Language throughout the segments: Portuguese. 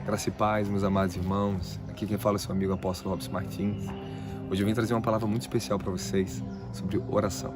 Graça e paz, meus amados irmãos. Aqui quem fala é seu amigo apóstolo Robson Martins. Hoje eu vim trazer uma palavra muito especial para vocês sobre oração.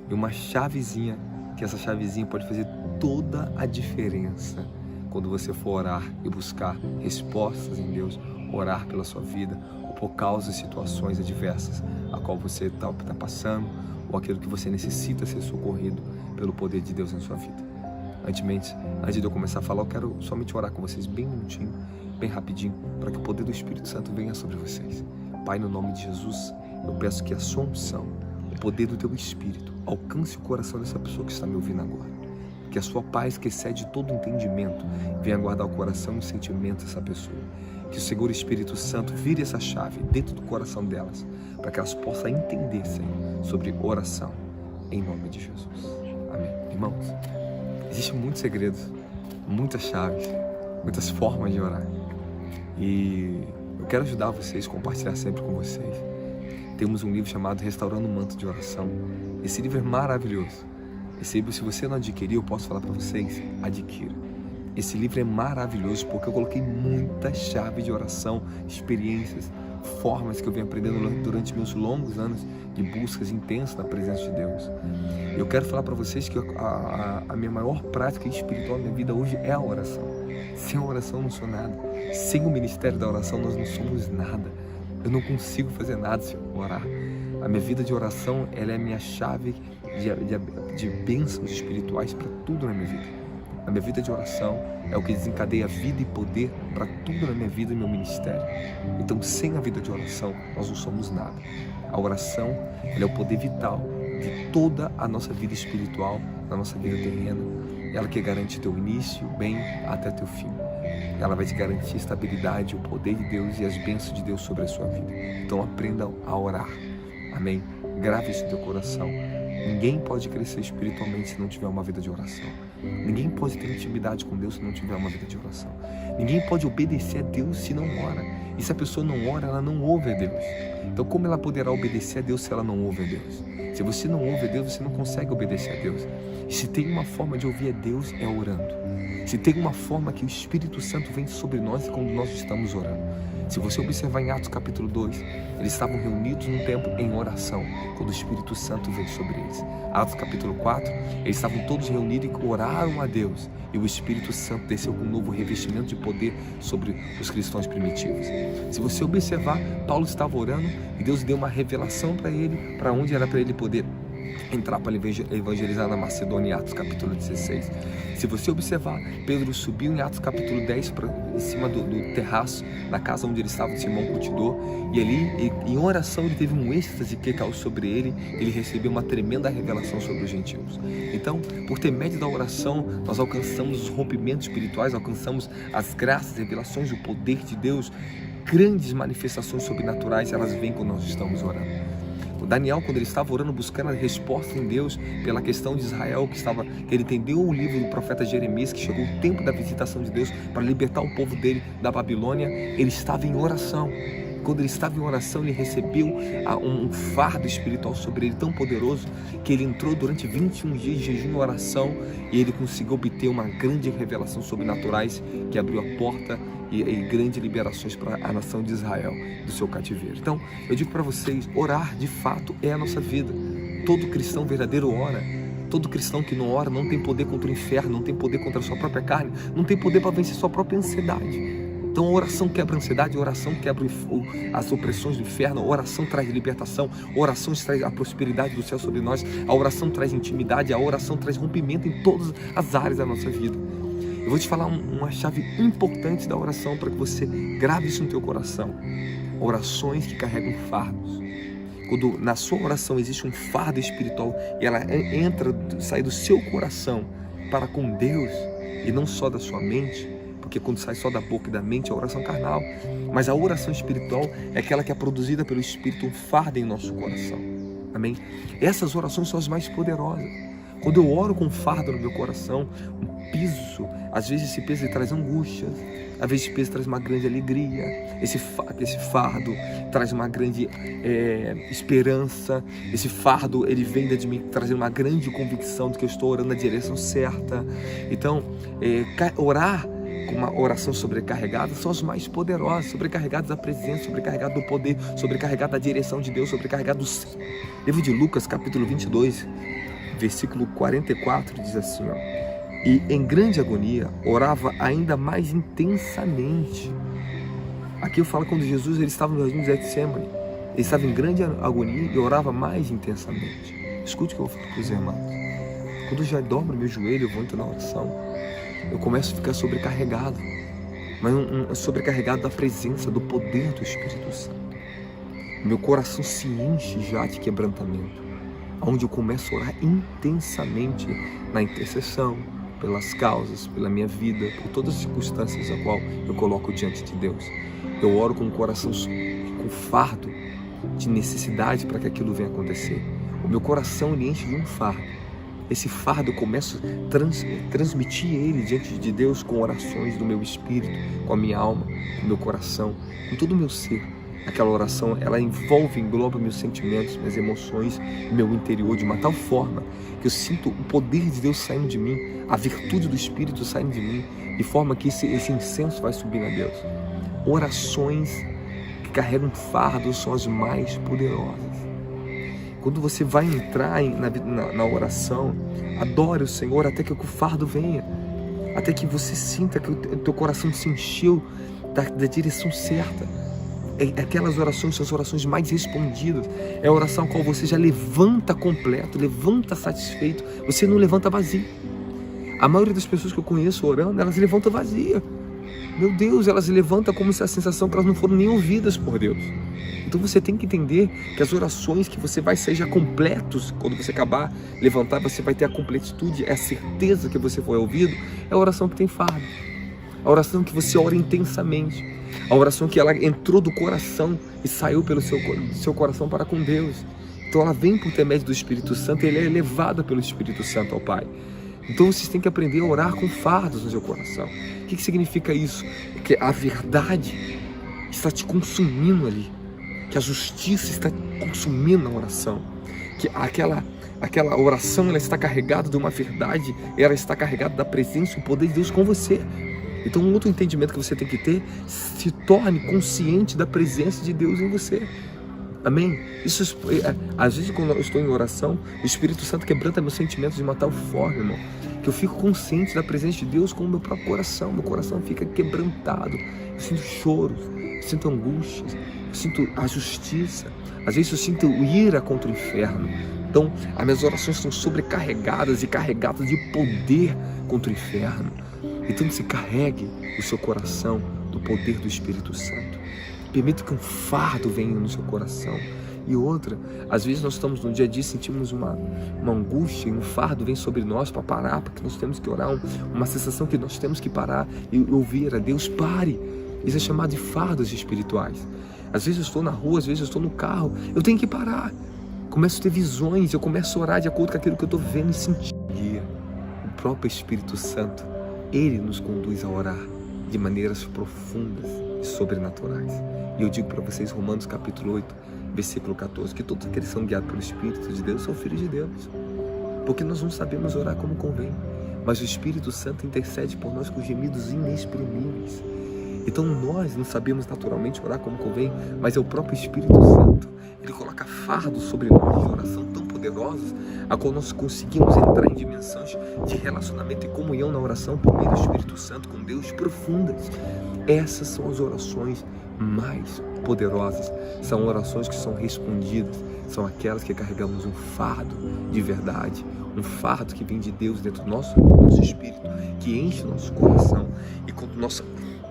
E uma chavezinha, que essa chavezinha pode fazer toda a diferença quando você for orar e buscar respostas em Deus, orar pela sua vida, ou por causa de situações adversas a qual você está passando, ou aquilo que você necessita ser socorrido pelo poder de Deus na sua vida. Antes de eu começar a falar, eu quero somente orar com vocês bem minutinho, bem rapidinho, para que o poder do Espírito Santo venha sobre vocês. Pai, no nome de Jesus, eu peço que a sua unção, o poder do teu Espírito, alcance o coração dessa pessoa que está me ouvindo agora. Que a sua paz, que excede todo entendimento, venha guardar o coração e o sentimento dessa pessoa. Que o Senhor Espírito Santo vire essa chave dentro do coração delas, para que elas possam entender, Senhor, sobre oração, em nome de Jesus. Amém. Irmãos, existem muitos segredos, muitas chaves, muitas formas de orar. E eu quero ajudar vocês, compartilhar sempre com vocês. Temos um livro chamado Restaurando o Manto de Oração. Esse livro é maravilhoso. Esse livro, se você não adquirir, eu posso falar para vocês, adquira. Esse livro é maravilhoso porque eu coloquei muita chave de oração, experiências, formas que eu venho aprendendo durante meus longos anos de buscas intensas na presença de Deus. Eu quero falar para vocês que a minha maior prática espiritual na minha vida hoje é a oração. Sem a oração eu não sou nada. Sem o ministério da oração nós não somos nada. Eu não consigo fazer nada se eu orar. A minha vida de oração, ela é a minha chave de bênçãos espirituais para tudo na minha vida. A minha vida de oração é o que desencadeia vida e poder para tudo na minha vida e meu ministério. Então, sem a vida de oração, nós não somos nada. A oração, ela é o poder vital de toda a nossa vida espiritual, na nossa vida terrena. Ela que garante teu início, bem, até teu fim. Ela vai te garantir estabilidade, o poder de Deus e as bênçãos de Deus sobre a sua vida. Então, aprenda a orar. Amém? Grave isso no teu coração. Ninguém pode crescer espiritualmente se não tiver uma vida de oração. Ninguém pode ter intimidade com Deus se não tiver uma vida de oração. Ninguém pode obedecer a Deus se não ora. E se a pessoa não ora, ela não ouve a Deus. Então, como ela poderá obedecer a Deus se ela não ouve a Deus? Se você não ouve a Deus, você não consegue obedecer a Deus. E se tem uma forma de ouvir a Deus, é orando. Se tem uma forma que o Espírito Santo vem sobre nós é quando nós estamos orando. Se você observar em Atos capítulo 2, eles estavam reunidos num templo em oração, quando o Espírito Santo veio sobre eles. Atos capítulo 4, eles estavam todos reunidos e oraram a Deus. E o Espírito Santo desceu com um novo revestimento de poder sobre os cristãos primitivos. Se você observar, Paulo estava orando e Deus deu uma revelação para ele, para onde era para ele poder entrar para evangelizar na Macedônia, em Atos capítulo 16. Se você observar, Pedro subiu em Atos capítulo 10 em cima do terraço, na casa onde ele estava, o Simão Curtidor, e ali, em oração, ele teve um êxtase que caiu sobre ele, ele recebeu uma tremenda revelação sobre os gentios. Então, por ter médio da oração, nós alcançamos os rompimentos espirituais, alcançamos as graças, revelações, o poder de Deus. Grandes manifestações sobrenaturais, elas vêm quando nós estamos orando. O Daniel, quando ele estava orando, buscando a resposta em Deus pela questão de Israel, que ele entendeu o livro do profeta Jeremias, que chegou o tempo da visitação de Deus para libertar o povo dele da Babilônia, ele estava em oração. Quando ele estava em oração, ele recebeu um fardo espiritual sobre ele tão poderoso que ele entrou durante 21 dias de jejum e oração e ele conseguiu obter uma grande revelação sobrenaturais que abriu a porta e grandes liberações para a nação de Israel do seu cativeiro. Então, eu digo para vocês, orar de fato é a nossa vida. Todo cristão verdadeiro ora. Todo cristão que não ora não tem poder contra o inferno, não tem poder contra a sua própria carne, não tem poder para vencer sua própria ansiedade. Então a oração quebra a ansiedade, a oração quebra as opressões do inferno, a oração traz libertação, a oração traz a prosperidade do céu sobre nós, a oração traz intimidade, a oração traz rompimento em todas as áreas da nossa vida. Eu vou te falar uma chave importante da oração para que você grave isso no teu coração. Orações que carregam fardos. Quando na sua oração existe um fardo espiritual e ela sai do seu coração para com Deus e não só da sua mente, porque quando sai só da boca e da mente é a oração carnal, mas a oração espiritual é aquela que é produzida pelo Espírito, um fardo em nosso coração. Amém? Essas orações são as mais poderosas. Quando eu oro com um fardo no meu coração, um peso, às vezes esse peso traz angústias, às vezes esse peso traz uma grande alegria, esse fardo traz uma grande esperança, esse fardo ele vem de mim trazendo uma grande convicção de que eu estou orando na direção certa. Então, orar com uma oração sobrecarregada são os mais poderosos, sobrecarregados da presença, sobrecarregados do poder, sobrecarregados da direção de Deus, sobrecarregados do... Livro de Lucas, capítulo 22, versículo 44, diz assim, ó: e em grande agonia orava ainda mais intensamente. Aqui eu falo quando Jesus ele estava no jardim de Getsêmani, ele estava em grande agonia e orava mais intensamente. Escute o que eu falo para os irmãos. Quando eu já dobro meu joelho, eu vou entrar na oração, eu começo a ficar sobrecarregado, mas sobrecarregado da presença, do poder do Espírito Santo. Meu coração se enche já de quebrantamento, onde eu começo a orar intensamente na intercessão, pelas causas, pela minha vida, por todas as circunstâncias a qual eu coloco diante de Deus. Eu oro com o coração com fardo de necessidade para que aquilo venha acontecer. O meu coração ele enche de um fardo. Esse fardo eu começo a transmitir ele diante de Deus com orações do meu espírito, com a minha alma, com o meu coração, com todo o meu ser. Aquela oração, ela engloba meus sentimentos, minhas emoções, meu interior, de uma tal forma que eu sinto o poder de Deus saindo de mim, a virtude do Espírito saindo de mim, de forma que esse incenso vai subindo a Deus. Orações carregam fardos são as mais poderosas. Quando você vai entrar na oração, adore o Senhor até que o fardo venha, até que você sinta que o teu coração se encheu da direção certa. Aquelas orações são as orações mais respondidas. É a oração com a qual você já levanta completo, levanta satisfeito, você não levanta vazio. A maioria das pessoas que eu conheço orando, elas levantam vazia. Meu Deus, elas levantam como se a sensação que elas não foram nem ouvidas por Deus. Então você tem que entender que as orações que você vai sair já completos, quando você acabar levantar, você vai ter a completitude, é a certeza que você foi ouvido, é a oração que tem fardo. A oração que você ora intensamente. A oração que ela entrou do coração e saiu pelo seu coração para com Deus. Então ela vem por intermédio do Espírito Santo e ela é elevada pelo Espírito Santo ao Pai. Então vocês têm que aprender a orar com fardos no seu coração. O que significa isso? Que a verdade está te consumindo ali. Que a justiça está consumindo a oração. Que aquela oração ela está carregada de uma verdade, ela está carregada da presença e o poder de Deus com você. Então um outro entendimento que você tem que ter, se torne consciente da presença de Deus em você. Amém? Isso, às vezes quando eu estou em oração, o Espírito Santo quebranta meus sentimentos de uma tal forma, irmão, que eu fico consciente da presença de Deus com o meu próprio coração. Meu coração fica quebrantado. Eu sinto choros, eu sinto angústias, eu sinto a justiça. Às vezes eu sinto ira contra o inferno. Então as minhas orações estão sobrecarregadas e carregadas de poder contra o inferno. Então se carregue o seu coração do poder do Espírito Santo. Permita que um fardo venha no seu coração. E outra, às vezes nós estamos no dia a dia, sentimos uma angústia e um fardo vem sobre nós para parar, porque nós temos que orar, uma sensação que nós temos que parar e ouvir a Deus. Pare! Isso é chamado de fardos espirituais. Às vezes eu estou na rua, às vezes eu estou no carro, eu tenho que parar. Começo a ter visões, eu começo a orar de acordo com aquilo que eu estou vendo e sentindo. O próprio Espírito Santo, Ele nos conduz a orar de maneiras profundas e sobrenaturais. E eu digo para vocês, Romanos capítulo 8, versículo 14, que todos aqueles que são guiados pelo Espírito de Deus são filhos de Deus. Porque nós não sabemos orar como convém, mas o Espírito Santo intercede por nós com gemidos inexprimíveis. Então nós não sabemos naturalmente orar como convém, mas é o próprio Espírito Santo. Ele coloca fardos sobre nós de oração tão poderosos, a qual nós conseguimos entrar em dimensões de relacionamento e comunhão na oração por meio do Espírito Santo com Deus profundas. Essas são as orações mais poderosas, são orações que são respondidas, são aquelas que carregamos um fardo de verdade, um fardo que vem de Deus dentro do nosso espírito, que enche o nosso coração. E quando nós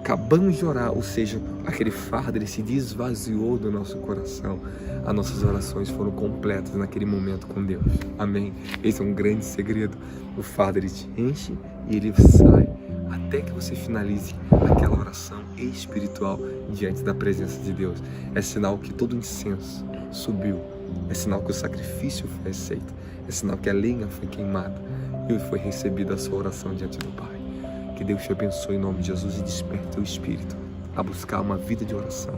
acabamos de orar, ou seja, aquele fardo ele se desvaziou do nosso coração, as nossas orações foram completas naquele momento com Deus. Amém? Esse é um grande segredo. O fardo ele te enche e ele sai até que você finalize aquela oração espiritual diante da presença de Deus. É sinal que todo incenso subiu, é sinal que o sacrifício foi aceito, é sinal que a lenha foi queimada e foi recebida a sua oração diante do Pai. Que Deus te abençoe em nome de Jesus e desperte teu espírito a buscar uma vida de oração,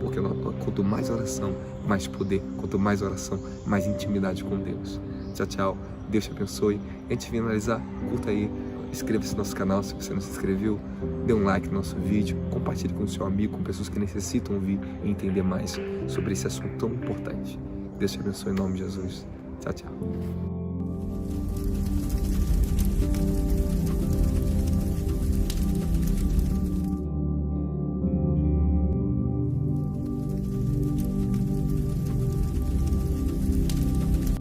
porque quanto mais oração, mais poder, quanto mais oração, mais intimidade com Deus. Tchau, tchau, Deus te abençoe. Antes de finalizar, curta aí inscreva-se no nosso canal se você não se inscreveu, dê um like no nosso vídeo, compartilhe com o seu amigo, com pessoas que necessitam ouvir e entender mais sobre esse assunto tão importante. Deus te abençoe em nome de Jesus. Tchau, tchau.